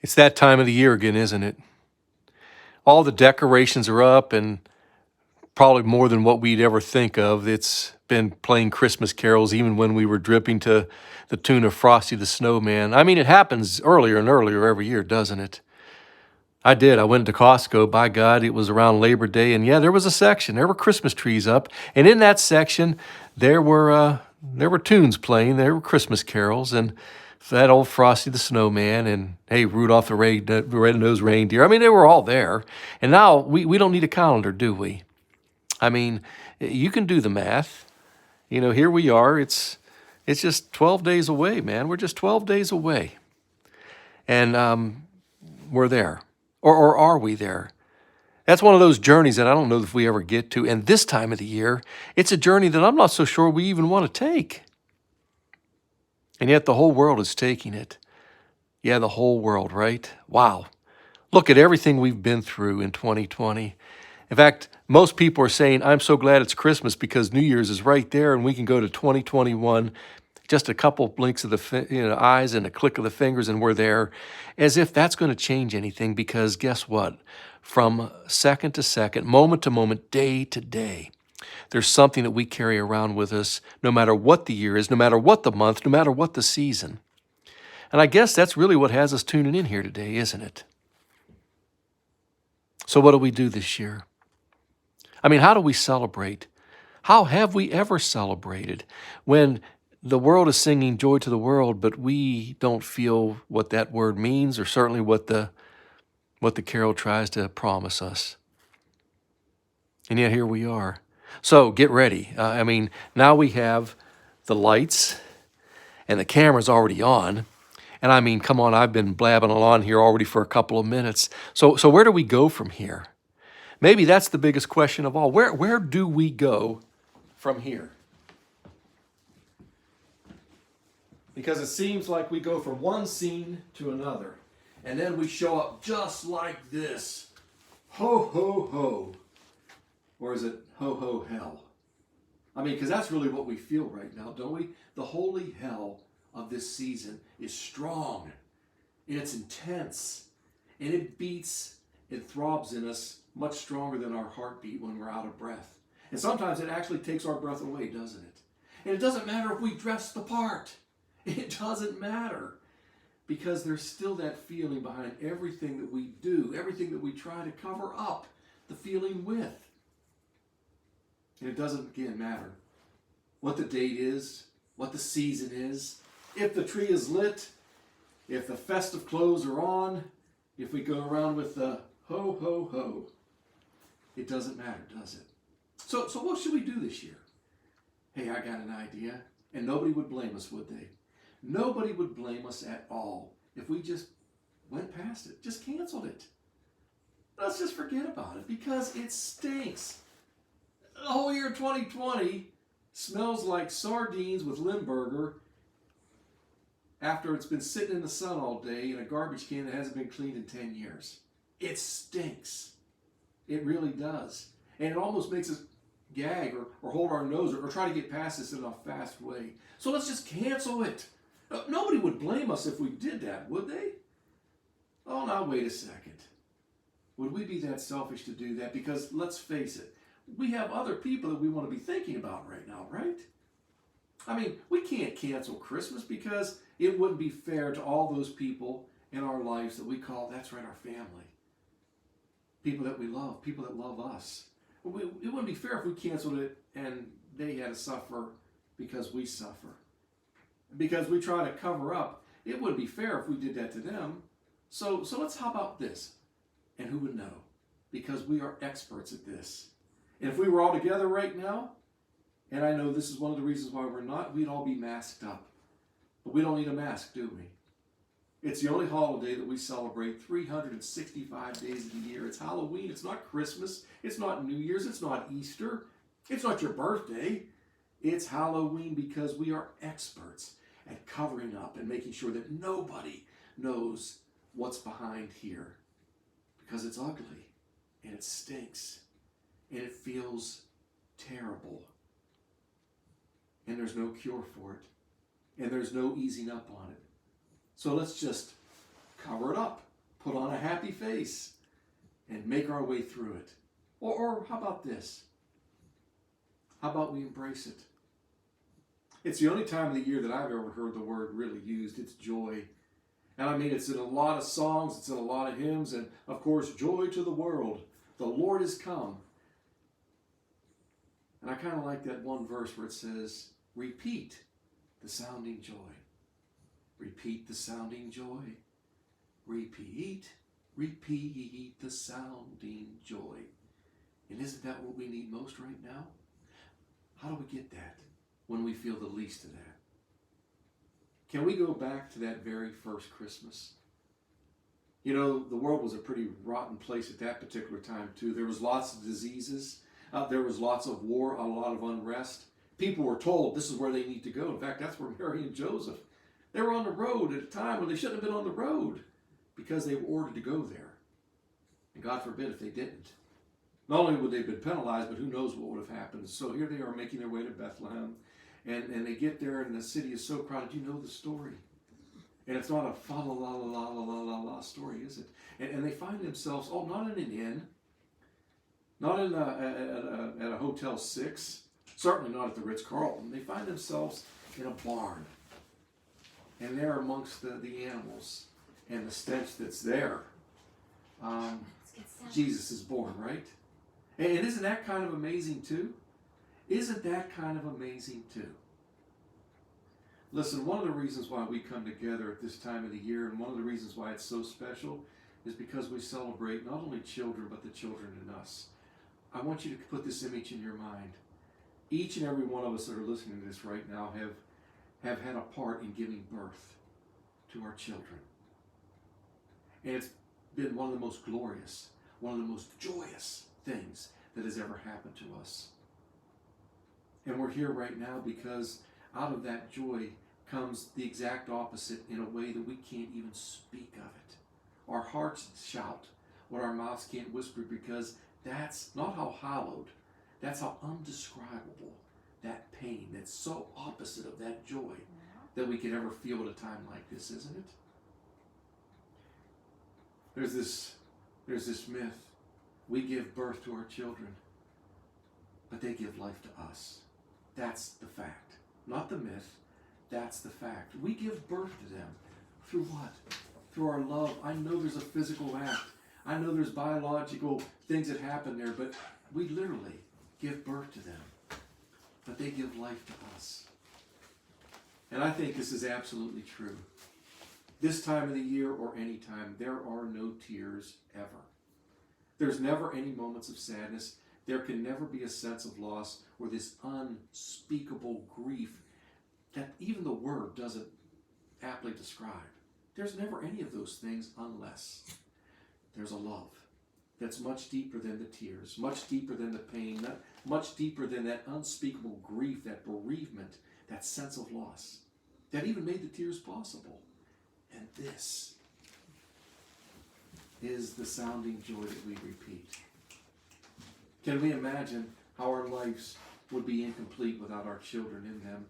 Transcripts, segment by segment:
It's that time of the year again, isn't it? All the decorations are up and probably more than what we'd ever think of. It's been playing Christmas carols even when we were dripping to the tune of Frosty the Snowman. I mean, it happens earlier and earlier every year, doesn't it? I did. I went to Costco. By God, it was around Labor Day, and yeah, there was a section. There were Christmas trees up, and in that section, there were tunes playing. There were Christmas carols, and that old Frosty the Snowman, and hey, Rudolph the Red-Nosed Reindeer. I mean, they were all there. And now we don't need a calendar, do we? I mean, you can do the math. You know, here we are. It's just 12 days away, man. We're just 12 days away, and we're there, or are we there? That's one of those journeys that I don't know if we ever get to. And this time of the year, it's a journey that I'm not so sure we even want to take. And yet the whole world is taking it. Yeah, the whole world, right? Wow. Look at everything we've been through in 2020. In fact, most people are saying, I'm so glad it's Christmas because New Year's is right there and we can go to 2021, just a couple blinks of the eyes and a click of the fingers and we're there, as if that's going to change anything, because guess what? From second to second, moment to moment, day to day, there's something that we carry around with us no matter what the year is, no matter what the month, no matter what the season. And I guess that's really what has us tuning in here today, isn't it? So what do we do this year? I mean, how do we celebrate? How have we ever celebrated when the world is singing joy to the world, but we don't feel what that word means, or certainly what the carol tries to promise us? And yet here we are. So get ready. I mean, now we have the lights and the camera's already on. And I mean, come on, I've been blabbing along here already for a couple of minutes. So where do we go from here? Maybe that's the biggest question of all. Where do we go from here? Because it seems like we go from one scene to another, and then we show up just like this. Ho, ho, ho. Or is it ho, ho, hell? I mean, because that's really what we feel right now, don't we? The holy hell of this season is strong, and it's intense, and it beats, it throbs in us much stronger than our heartbeat when we're out of breath. And sometimes it actually takes our breath away, doesn't it? And it doesn't matter if we dress the part. It doesn't matter, because there's still that feeling behind everything that we do, everything that we try to cover up the feeling with. And it doesn't, again, matter what the date is, what the season is, if the tree is lit, if the festive clothes are on, if we go around with the ho, ho, ho. It doesn't matter, does it? So what should we do this year? Hey, I got an idea. And nobody would blame us, would they? Nobody would blame us at all if we just went past it, just canceled it. Let's just forget about it, because it stinks. The whole year 2020 smells like sardines with Limburger after it's been sitting in the sun all day in a garbage can that hasn't been cleaned in 10 years. It stinks. It really does. And it almost makes us gag or hold our nose or try to get past this in a fast way. So let's just cancel it. Nobody would blame us if we did that, would they? Oh, now wait a second. Would we be that selfish to do that? Because let's face it, we have other people that we want to be thinking about right now, right? I mean, we can't cancel Christmas because it wouldn't be fair to all those people in our lives that we call, that's right, our family. People that we love, people that love us. It wouldn't be fair if we canceled it and they had to suffer because we suffer. Because we try to cover up. It wouldn't be fair if we did that to them. So how about this? And who would know? Because we are experts at this. And if we were all together right now, and I know this is one of the reasons why we're not, we'd all be masked up. But we don't need a mask, do we? It's the only holiday that we celebrate 365 days of the year. It's Halloween. It's not Christmas. It's not New Year's. It's not Easter. It's not your birthday. It's Halloween, because we are experts at covering up and making sure that nobody knows what's behind here. Because it's ugly, and it stinks, and it feels terrible. And there's no cure for it. And there's no easing up on it. So let's just cover it up. put on a happy face and make our way through it. Or how about this? How about we embrace it? It's the only time of the year that I've ever heard the word really used. It's joy. And I mean, it's in a lot of songs, it's in a lot of hymns, and of course, joy to the world. The Lord is come. And I kind of like that one verse where it says, repeat the sounding joy. Repeat the sounding joy. Repeat, repeat the sounding joy. And isn't that what we need most right now? How do we get that when we feel the least of that? Can we go back to that very first Christmas? You know, the world was a pretty rotten place at that particular time too. There was lots of diseases. There was lots of war, a lot of unrest. People were told this is where they need to go. In fact, that's where Mary and Joseph, they were on the road at a time when they shouldn't have been on the road because they were ordered to go there. And God forbid if they didn't. Not only would they have been penalized, but who knows what would have happened. So here they are making their way to Bethlehem. And they get there and the city is so crowded. You know the story. And it's not a fa la la la la la la la story, is it? And they find themselves, not in an inn, not in at a Hotel 6, certainly not at the Ritz-Carlton. They find themselves in a barn. And they're amongst the animals and the stench that's there. Jesus is born, right? And isn't that kind of amazing too? Isn't that kind of amazing too? Listen, one of the reasons why we come together at this time of the year, and one of the reasons why it's so special, is because we celebrate not only children, but the children in us. I want you to put this image in your mind. Each and every one of us that are listening to this right now have had a part in giving birth to our children. And it's been one of the most glorious, one of the most joyous things that has ever happened to us. And we're here right now because out of that joy comes the exact opposite in a way that we can't even speak of it. Our hearts shout what our mouths can't whisper because that's not how hallowed, that's how undescribable that pain that's so opposite of that joy that we could ever feel at a time like this, isn't it? There's this myth. We give birth to our children, but they give life to us. That's the fact. Not the myth. That's the fact. We give birth to them. Through what? Through our love. I know there's a physical act. I know there's biological things that happen there, but we literally give birth to them. But they give life to us. And I think this is absolutely true. This time of the year or any time, there are no tears ever. There's never any moments of sadness. There can never be a sense of loss or this unspeakable grief that even the word doesn't aptly describe. There's never any of those things unless there's a love that's much deeper than the tears, much deeper than the pain, much deeper than that unspeakable grief, that bereavement, that sense of loss that even made the tears possible. And this is the sounding joy that we repeat. Can we imagine how our lives would be incomplete without our children in them?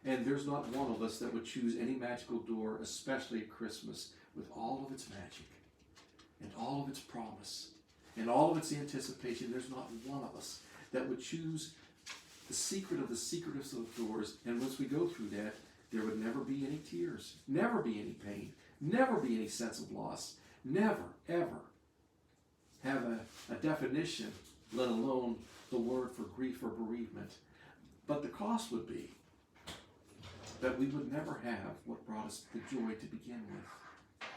And there's not one of us that would choose any magical door, especially at Christmas, with all of its magic and all of its promise and all of its anticipation. There's not one of us that would choose the secret of the secretest of doors. And once we go through that, there would never be any tears, never be any pain, never be any sense of loss, never, ever have a definition, let alone the word for grief or bereavement. But the cost would be that we would never have what brought us the joy to begin with.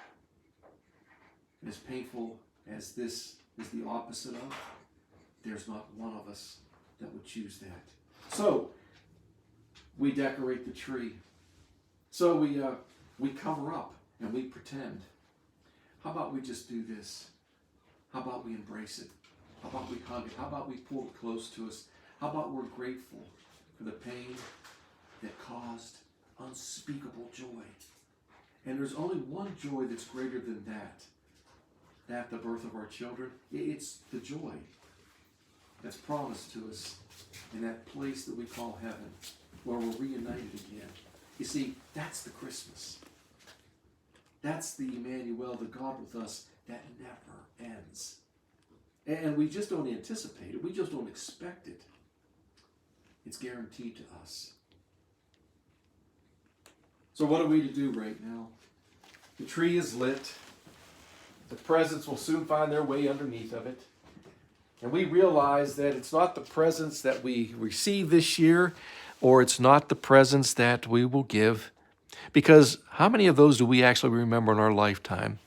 And as painful as this is the opposite of, there's not one of us that would choose that. So, we decorate the tree. So we cover up and we pretend. How about we just do this? How about we embrace it? How about we hug it? How about we pull it close to us? How about we're grateful for the pain that caused unspeakable joy? And there's only one joy that's greater than that the birth of our children. It's the joy that's promised to us in that place that we call heaven, where we're reunited again. You see, that's the Christmas. That's the Emmanuel, the God with us, that never ends. And we just don't anticipate it. We just don't expect it. It's guaranteed to us. So what are we to do right now? The tree is lit. The presents will soon find their way underneath of it. And we realize that it's not the presents that we receive this year, or it's not the presents that we will give. Because how many of those do we actually remember in our lifetime?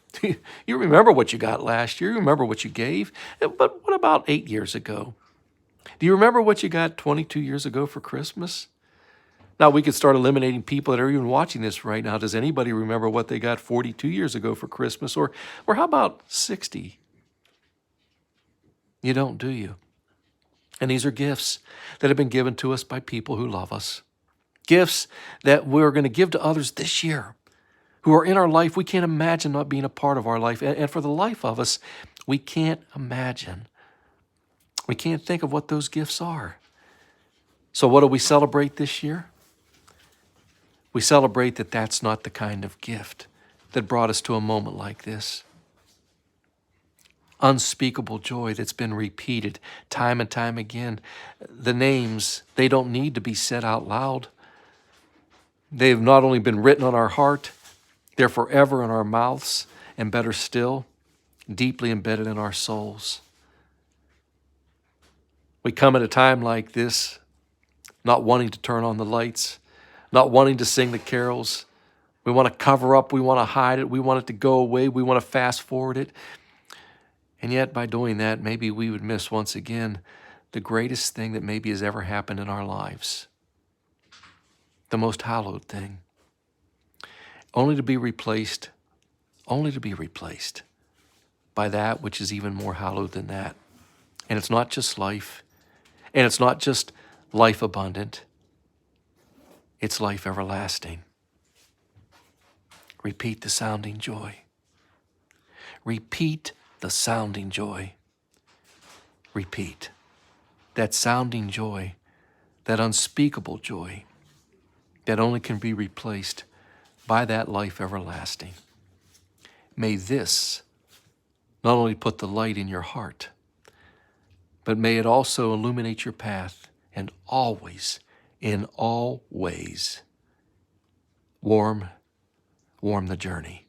You remember what you got last year. You remember what you gave. But what about 8 years ago? Do you remember what you got 22 years ago for Christmas? Now, we could start eliminating people that are even watching this right now. Does anybody remember what they got 42 years ago for Christmas? Or how about 60? You don't, do you? And these are gifts that have been given to us by people who love us. Gifts that we're going to give to others this year who are in our life. We can't imagine not being a part of our life. And for the life of us, we can't imagine. We can't think of what those gifts are. So what do we celebrate this year? We celebrate that that's not the kind of gift that brought us to a moment like this. Unspeakable joy that's been repeated time and time again. The names, they don't need to be said out loud. They've not only been written on our heart, they're forever in our mouths, and better still, deeply embedded in our souls. We come at a time like this, not wanting to turn on the lights, not wanting to sing the carols. We want to cover up, we want to hide it, we want it to go away, we want to fast forward it. And yet by doing that, maybe we would miss once again the greatest thing that maybe has ever happened in our lives. The most hallowed thing. Only to be replaced by that which is even more hallowed than that. And it's not just life, and it's not just life abundant, it's life everlasting. Repeat the sounding joy. Repeat the sounding joy. Repeat that sounding joy, that unspeakable joy that only can be replaced by that life everlasting. May this not only put the light in your heart, but may it also illuminate your path and always, in all ways, warm the journey.